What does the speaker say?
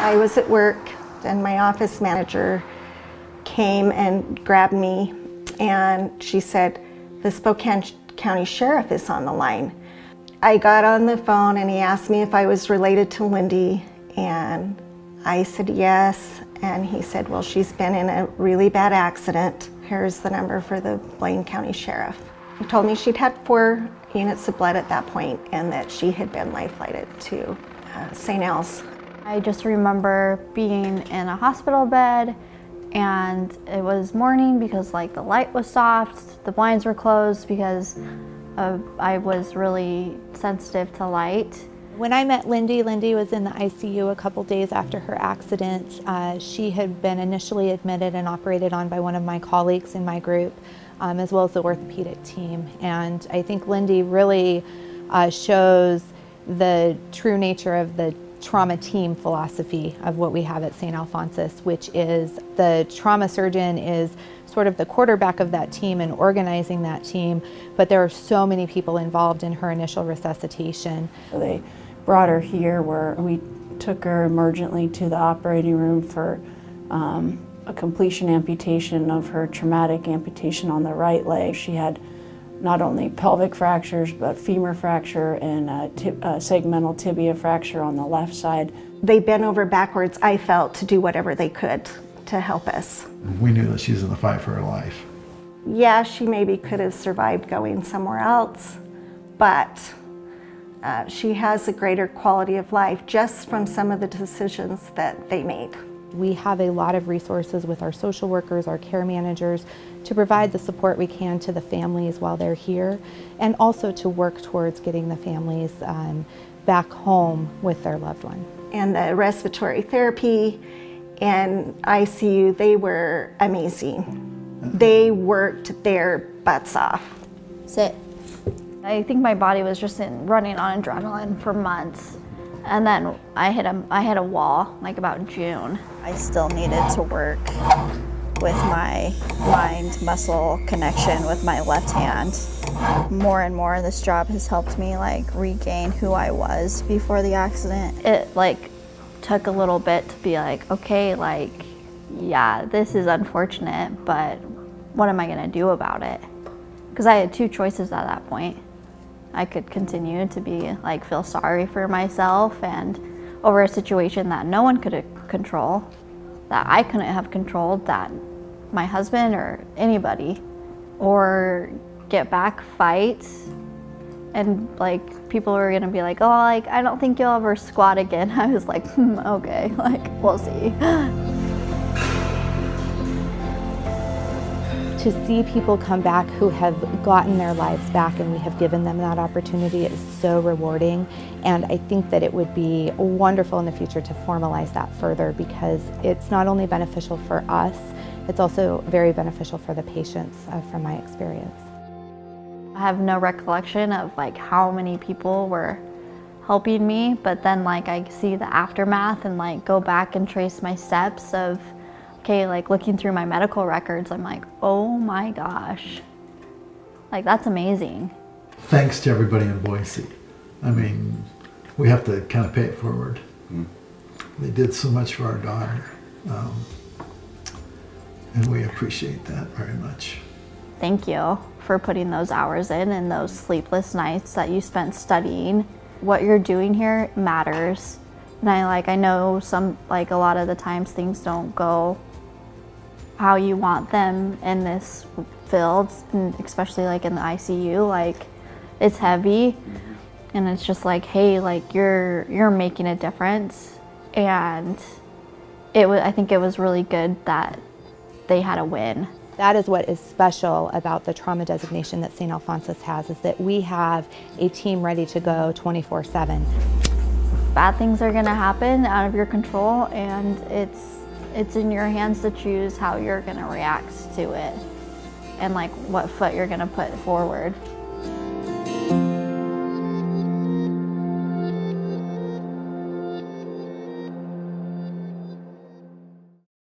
I was at work and my office manager came and grabbed me and she said, "The Spokane County Sheriff is on the line." I got on the phone and he asked me if I was related to Lindi, and I said yes, and he said, "Well, she's been in a really bad accident. Here's the number for the Blaine County Sheriff." He told me she'd had 4 units of blood at that point and that she had been life-flighted to St. Al's. I just remember being in a hospital bed, and it was morning because like the light was soft, the blinds were closed because I was really sensitive to light. When I met Lindi was in the ICU a couple days after her accident. She had been initially admitted and operated on by one of my colleagues in my group, as well as the orthopedic team. And I think Lindi really shows the true nature of the trauma team philosophy of what we have at St. Alphonsus, which is the trauma surgeon is sort of the quarterback of that team and organizing that team, but there are so many people involved in her initial resuscitation. They brought her here where we took her emergently to the operating room for a completion amputation of her traumatic amputation on the right leg. She had not only pelvic fractures, but femur fracture and a segmental tibia fracture on the left side. They bent over backwards, I felt, to do whatever they could to help us. We knew that she was in the fight for her life. Yeah, she maybe could have survived going somewhere else, but she has a greater quality of life just from some of the decisions that they made. We have a lot of resources with our social workers, our care managers, to provide the support we can to the families while they're here, and also to work towards getting the families back home with their loved one. And the respiratory therapy and ICU, they were amazing. They worked their butts off. Sit. I think my body was just running on adrenaline for months. And then I hit a wall like about June. I still needed to work with my mind-muscle connection with my left hand. More and more, this job has helped me like regain who I was before the accident. It like took a little bit to be like, okay, like, yeah, this is unfortunate, but what am I gonna do about it? Because I had 2 choices at that point. I could continue to be like feel sorry for myself and over a situation that no one could control, that I couldn't have controlled, that my husband or anybody, or get back, fight, and like people were gonna be like, oh, like I don't think you'll ever squat again. I was like, okay, like we'll see. To see people come back who have gotten their lives back and we have given them that opportunity is so rewarding, and I think that it would be wonderful in the future to formalize that further, because it's not only beneficial for us, it's also very beneficial for the patients from my experience. I have no recollection of like how many people were helping me, but then like I see the aftermath and like go back and trace my steps of, okay, like looking through my medical records, I'm like, oh my gosh, like that's amazing. Thanks to everybody in Boise. I mean, we have to kind of pay it forward. They did so much for our daughter, and we appreciate that very much. Thank you for putting those hours in and those sleepless nights that you spent studying. What you're doing here matters. And I know a lot of the times things don't go how you want them in this field, and especially like in the ICU, like it's heavy, and it's just like, hey, like you're making a difference, and I think it was really good that they had a win. That is what is special about the trauma designation that St. Alphonsus has, is that we have a team ready to go 24/7. Bad things are gonna happen out of your control, and it's in your hands to choose how you're gonna react to it and like what foot you're gonna put forward.